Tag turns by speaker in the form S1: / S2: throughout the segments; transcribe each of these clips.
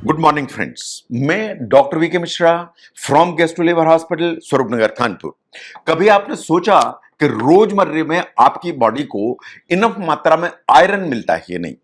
S1: Good morning friends. मैं doctor VK Mishra from gastro liver hospital Swaroopnagar Kanpur. कभी आपने सोचा कि रोजमर्रे में आपकी बॉडी को इनफ मात्रा में आयरन मिलता है या नहीं?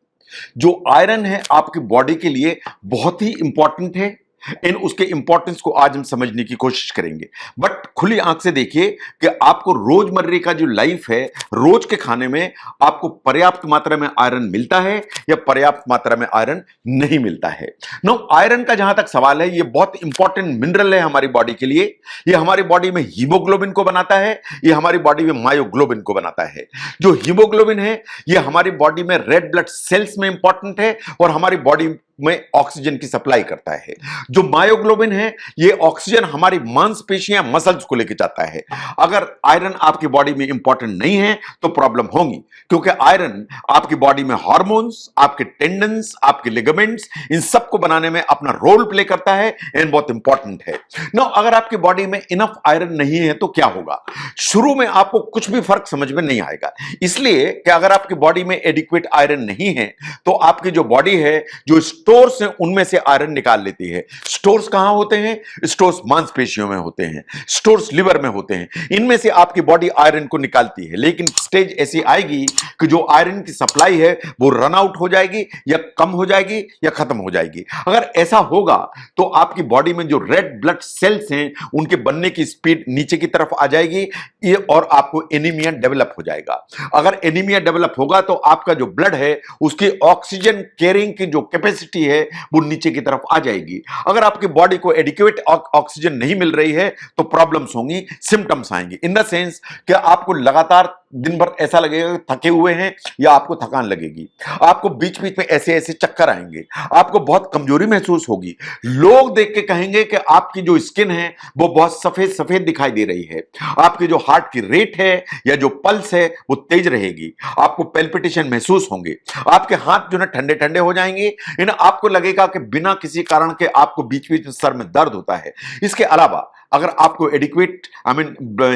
S1: जो आयरन है आपकी बॉडी के लिए बहुत ही इंपॉर्टेंट है। इन उसके इंपॉर्टेंस को आज हम समझने की कोशिश करेंगे। बट खुली आंख से देखिए कि आपको रोजमर्रे का जो लाइफ है, रोज के खाने में आपको पर्याप्त मात्रा में आयरन मिलता है या पर्याप्त मात्रा में आयरन नहीं मिलता है। नो, आयरन का जहां तक सवाल है, ये बहुत इंपॉर्टेंट मिनरल है हमारी बॉडी के लिए। ये हमारी बॉडी में हीमोग्लोबिन को बनाता है, ये हमारी बॉडी में मायोग्लोबिन को बनाता है। जो हीमोग्लोबिन है ये हमारी बॉडी में रेड ब्लड सेल्स में इंपॉर्टेंट है और हमारी बॉडी में ऑक्सीजन की सप्लाई करता है। जो मायोग्लोबिन है ये ऑक्सीजन हमारी मांसपेशियां मसल्स को लेकर जाता है। अगर आयरन आपकी बॉडी में इंपॉर्टेंट नहीं है तो प्रॉब्लम होगी, क्योंकि आयरन आपकी बॉडी में हार्मोन्स, आपके टेंडन्स, आपके लिगामेंट्स, इन सब को बनाने में अपना रोल प्ले करता है एंड बहुत इंपॉर्टेंट है। नो, अगर आपकी बॉडी में इनफ आयरन नहीं है तो क्या होगा? शुरू में आपको कुछ भी फर्क समझ में नहीं आएगा, इसलिए कि अगर आपकी बॉडी में एडिक्वेट आयरन नहीं है तो आपकी जो बॉडी है, जो स्टोर्स हैं, उनमें से आयरन निकाल लेती है। स्टोर्स कहां होते हैं? स्टोर्स मांसपेशियों में होते हैं, स्टोर्स लिवर में होते हैं। इनमें से आपकी बॉडी आयरन को निकालती है, लेकिन स्टेज ऐसी आएगी कि जो आयरन की सप्लाई है वो रन आउट हो जाएगी या कम हो जाएगी या खत्म हो जाएगी। अगर ऐसा होगा तो आपकी बॉडी में जो रेड ब्लड सेल्स हैं उनके बनने की स्पीड नीचे की तरफ आ जाएगी ये, और आपको एनीमिया डेवलप हो जाएगा। अगर एनीमिया डेवलप होगा तो आपका जो ब्लड है उसकी ऑक्सीजन कैरिंग की जो कैपेसिटी है वो नीचे की तरफ आ जाएगी। अगर आपकी बॉडी को एडिक्वेट ऑक्सीजन नहीं मिल रही है तो प्रॉब्लम्स होंगी, सिम्टम्स आएंगे। इन द सेंस कि आपको लगातार दिन भर ऐसा लगेगा थके हुए हैं या आपको थकान लगेगी, आपको बीच बीच में ऐसे ऐसे चक्कर आएंगे, आपको बहुत कमजोरी महसूस होगी। लोग देख के कहेंगे कि आपकी जो स्किन है वो बहुत सफेद सफेद दिखाई दे रही है। आपकी जो हार्ट की रेट है या जो पल्स है वो तेज रहेगी, आपको पेल्पिटेशन महसूस होंगे, आपके हाथ जो ना ठंडे ठंडे हो जाएंगे। आपको लगेगा कि बिना किसी कारण के आपको बीच बीच में सर में दर्द होता है। इसके अलावा अगर आपको एडिक्वेट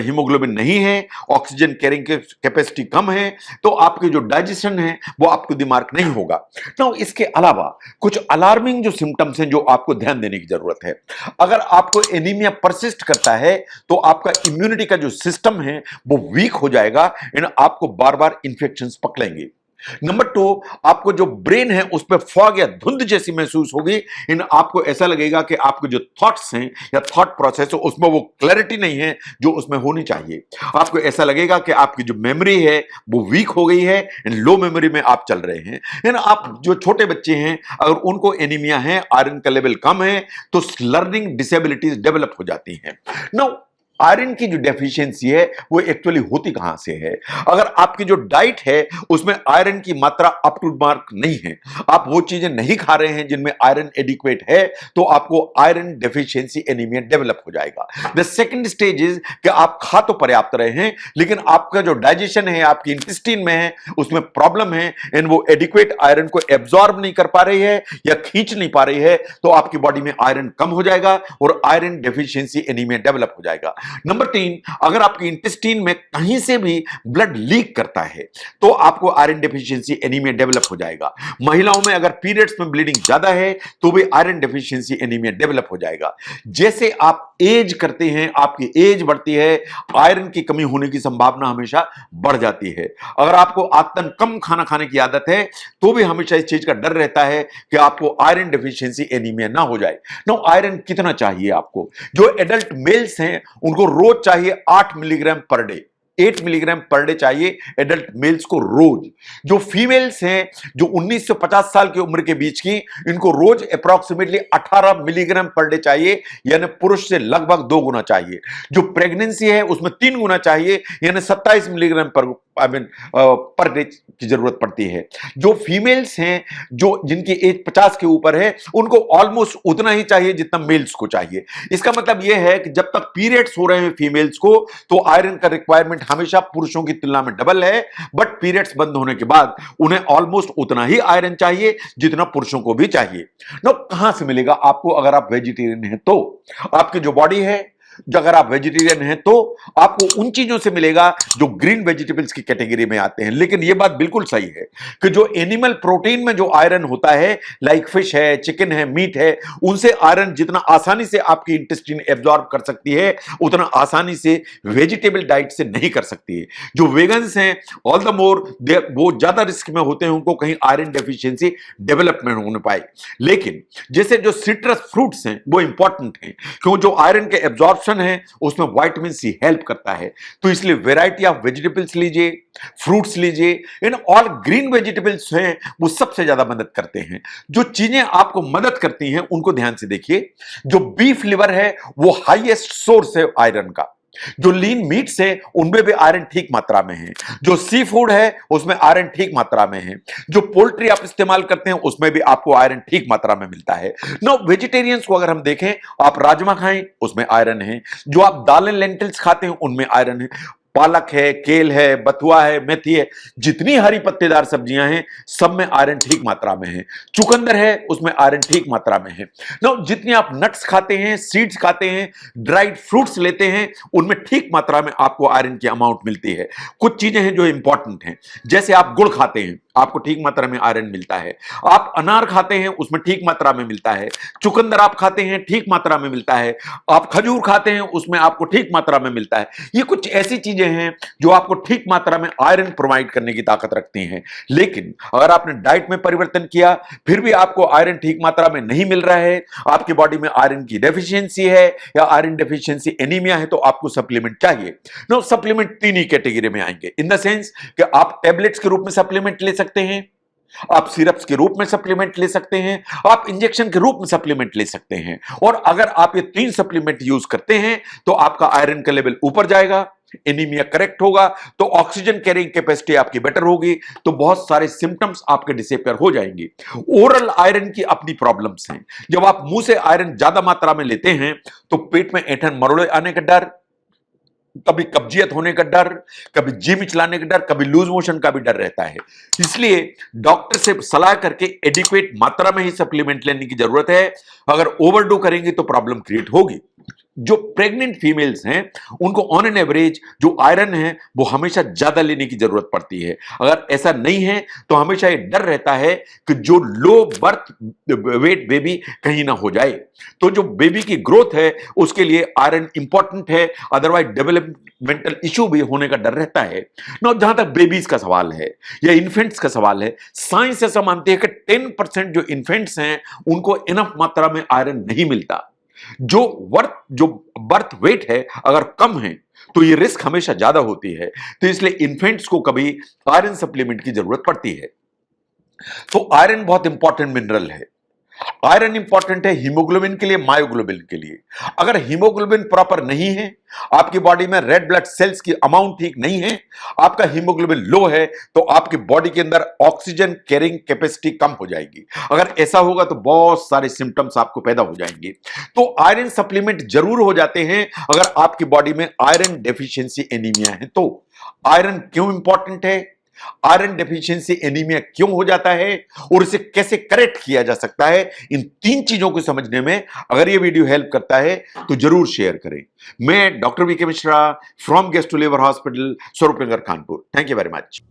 S1: हीमोग्लोबिन नहीं है, ऑक्सीजन कैरिंग की कैपेसिटी कम है, तो आपकी जो डाइजेशन है वो आपको दिमाग नहीं होगा। तो इसके अलावा कुछ अलार्मिंग जो सिम्टम्स हैं जो आपको ध्यान देने की जरूरत है। अगर आपको एनीमिया परसिस्ट करता है तो आपका इम्यूनिटी का जो सिस्टम है वो वीक हो जाएगा एंड आपको बार बार इंफेक्शंस पकड़ेंगे। नंबर 2, आपको जो ब्रेन है उस पर फॉग या धुंध जैसी महसूस होगी। इन आपको ऐसा लगेगा कि आपके जो थॉट्स हैं या थॉट प्रोसेस है उसमें वो क्लैरिटी नहीं है जो उसमें होनी चाहिए। आपको ऐसा लगेगा कि आपकी जो मेमोरी है वो वीक हो गई है, इन लो मेमोरी में आप चल रहे हैं। इन आप जो छोटे बच्चे हैं अगर उनको एनीमिया है, आयरन का लेवल कम है तो लर्निंग डिसेबिलिटीज डेवलप हो जाती हैं। नाउ आयरन की जो डेफिशिएंसी है वो एक्चुअली होती कहां से है? अगर आपकी जो डाइट है उसमें आयरन की मात्रा अप टू मार्क नहीं है, आप वो चीजें नहीं खा रहे हैं जिनमें आयरन एडिक्वेट है, तो आपको आयरन डेफिशिएंसी एनीमिया डेवलप हो जाएगा। द सेकंड स्टेज इज कि आप खा तो पर्याप्त रहे हैं लेकिन आपका जो डाइजेशन है आपकी इंटेस्टाइन में है उसमें प्रॉब्लम है एंड वो एडिक्वेट आयरन को एब्जॉर्ब नहीं कर पा रही है या खींच नहीं पा रही है, तो आपकी बॉडी में आयरन कम हो जाएगा और आयरन डेफिशिएंसी एनीमिया डेवलप हो जाएगा। नंबर 3, अगर आपकी इंटेस्टाइन में कहीं से भी ब्लड लीक करता है तो आपको आयरन डेफिशिएंसी एनीमिया डेवलप हो जाएगा। महिलाओं में अगर पीरियड्स में ब्लीडिंग ज्यादा है तो भी आयरन डेफिशिएंसी एनीमिया डेवलप हो जाएगा। जैसे आप एज करते हैं, आपकी एज बढ़ती है, आयरन की कमी होने की संभावना हमेशा बढ़ जाती है। अगर आपको आदतन कम खाना खाने की आदत है तो भी हमेशा इस चीज का डर रहता है कि आपको आयरन डेफिशिएंसी एनीमिया ना हो जाए। नो, आयरन कितना चाहिए आपको? जो एडल्ट मेल्स हैं उनको रोज चाहिए 8 milligram per day, 8 milligram per day चाहिए एडल्ट मेल्स को रोज। जो फीमेल्स हैं जो 19 से 50 साल की उम्र के बीच की, इनको रोज अप्रॉक्सीमेटली 18 मिलीग्राम पर डे चाहिए, यानी पुरुष से लगभग 2 गुना चाहिए। जो प्रेगनेंसी है उसमें 3 गुना चाहिए, यानी 27 मिलीग्राम पर डे की जरूरत पड़ती है। जो फीमेल्स हैं जो जिनकी एज 50 के ऊपर है उनको ऑलमोस्ट उतना ही चाहिए जितना मेल्स को चाहिए। इसका मतलब यह है कि जब तक पीरियड्स हो रहे हैं फीमेल्स को तो आयरन का रिक्वायरमेंट हमेशा पुरुषों की तुलना में डबल है, बट पीरियड्स बंद होने के बाद उन्हें ऑलमोस्ट उतना ही आयरन चाहिए जितना पुरुषों को भी चाहिए। नो, कहां से मिलेगा आपको? अगर आप वेजिटेरियन हैं तो आपकी जो बॉडी है जो अगर आप वेजिटेरियन हैं तो आपको उन चीजों से मिलेगा जो ग्रीन वेजिटेबल्स की कैटेगरी में आते हैं। लेकिन यह बात बिल्कुल सही है कि जो एनिमल प्रोटीन में जो आयरन होता है, लाइक फिश है, चिकन है, मीट है, उनसे आयरन जितना आसानी से आपकी इंटेस्टाइन एब्जॉर्ब कर सकती है उतना आसानी से वेजिटेबल डाइट से नहीं कर सकती है। जो वेगन्स हैं ऑल द मोर वो ज्यादा रिस्क में होते हैं, उनको कहीं आयरन डेफिशिएंसी डेवलपमेंट होने पाए। लेकिन जैसे जो सिट्रस फ्रूट्स हैं वो इंपॉर्टेंट हैं, क्यों जो आयरन के एब्जॉर्प्शन है उसमें विटामिन सी हेल्प करता है। तो इसलिए वेराइटी ऑफ वेजिटेबल्स लीजिए, फ्रूट्स लीजिए, इन ऑल ग्रीन वेजिटेबल्स हैं वो सबसे ज्यादा मदद करते हैं। जो चीजें आपको मदद करती हैं उनको ध्यान से देखिए। जो बीफ लिवर है वो हाईएस्ट सोर्स है आयरन का। जो लीन मीट्स है उनमें भी आयरन ठीक मात्रा में है। जो सी फूड है उसमें आयरन ठीक मात्रा में है। जो पोल्ट्री आप इस्तेमाल करते हैं उसमें भी आपको आयरन ठीक मात्रा में मिलता है। नो वेजिटेरियंस को अगर हम देखें, आप राजमा खाएं उसमें आयरन है। जो आप दालें लेंटिल्स खाते हैं उनमें आयरन है। पालक है, केल है, बथुआ है, मेथी है, जितनी हरी पत्तेदार सब्जियां हैं सब में आयरन ठीक मात्रा में है। चुकंदर है उसमें आयरन ठीक मात्रा में है। नो जितनी आप नट्स खाते हैं, सीड्स खाते हैं, ड्राइड फ्रूट्स लेते हैं, उनमें ठीक मात्रा में आपको आयरन की अमाउंट मिलती है। कुछ चीजें हैं जो इंपॉर्टेंट हैं, जैसे आप गुड़ खाते हैं आपको ठीक मात्रा में आयरन मिलता है। आप अनार खाते हैं उसमें ठीक मात्रा में मिलता है। चुकंदर आप खाते हैं ठीक मात्रा में मिलता है। आप खजूर खाते हैं उसमें आपको ठीक मात्रा में मिलता है। ये कुछ ऐसी चीजें हैं जो आपको ठीक मात्रा में आयरन प्रोवाइड करने की ताकत रखती हैं। लेकिन अगर आपने डाइट में परिवर्तन किया फिर भी आपको आयरन ठीक मात्रा में नहीं मिल रहा है, आपकी बॉडी में आयरन की डेफिशिएंसी है या आयरन डेफिशिएंसी एनीमिया है, तो आपको सप्लीमेंट चाहिए। नो सप्लीमेंट तीन ही कैटेगरी में आएंगे, इन द सेंस कि आप टैबलेट्स के रूप में सप्लीमेंट ले सकते हैं, आप सिरप्स के रूप में सप्लीमेंट ले सकते हैं, आप इंजेक्शन के रूप में सप्लीमेंट ले सकते हैं। और अगर आप ये तीन सप्लीमेंट यूज करते हैं तो आपका आयरन का लेवल ऊपर जाएगा, एनीमिया करेक्ट होगा, तो ऑक्सीजन कैरिंग कैपेसिटी आपकी बेटर होगी, तो बहुत सारे सिम्टम्स आपके डिसअपियर हो जाएंगे। ओरल आयरन की अपनी प्रॉब्लम्स हैं। जब आप मुंह से आयरन ज्यादा मात्रा में लेते हैं तो पेट में ऐंठन मरोड़े आने का डर, कभी कब्जियत होने का डर, कभी जी मिचलाने का डर, कभी लूज मोशन का भी डर रहता है। इसलिए डॉक्टर से सलाह करके एडिक्वेट मात्रा में ही सप्लीमेंट लेने की जरूरत है। अगर ओवरडू करेंगे तो प्रॉब्लम क्रिएट होगी। जो प्रेग्नेंट फीमेल्स हैं उनको ऑन एन एवरेज जो आयरन है वो हमेशा ज्यादा लेने की जरूरत पड़ती है। अगर ऐसा नहीं है तो हमेशा ये डर रहता है कि जो लो बर्थ वेट बेबी कहीं ना हो जाए। तो जो बेबी की ग्रोथ है उसके लिए आयरन इंपॉर्टेंट है, अदरवाइज डेवलपमेंटल इश्यू भी होने का डर रहता है। ना जहां तक बेबीज का सवाल है या इन्फेंट्स का सवाल है, साइंस ऐसा मानती है कि 10% जो इन्फेंट्स हैं उनको इनफ मात्रा में आयरन नहीं मिलता। जो बर्थ वेट है अगर कम है तो ये रिस्क हमेशा ज्यादा होती है। तो इसलिए इन्फेंट्स को कभी आयरन सप्लीमेंट की जरूरत पड़ती है। तो आयरन बहुत इंपॉर्टेंट मिनरल है। आयरन इंपॉर्टेंट है हीमोग्लोबिन के लिए, मायोग्लोबिन के लिए। अगर हीमोग्लोबिन प्रॉपर नहीं है, आपकी बॉडी में रेड ब्लड सेल्स की अमाउंट ठीक नहीं है, आपका हीमोग्लोबिन लो है, तो आपकी बॉडी के अंदर ऑक्सीजन कैरिंग कैपेसिटी कम हो जाएगी। अगर ऐसा होगा तो बहुत सारे सिम्टम्स आपको पैदा हो जाएंगे। तो आयरन सप्लीमेंट जरूर हो जाते हैं अगर आपकी बॉडी में आयरन डेफिशिएंसी एनीमिया है। तो आयरन क्यों इंपॉर्टेंट है, आयरन डेफिशिएंसी एनीमिया क्यों हो जाता है और इसे कैसे करेक्ट किया जा सकता है, इन तीन चीजों को समझने में अगर ये वीडियो हेल्प करता है तो जरूर शेयर करें। मैं doctor VK Mishra from gastro liver hospital, Swaroopnagar, Kanpur. Thank you very much.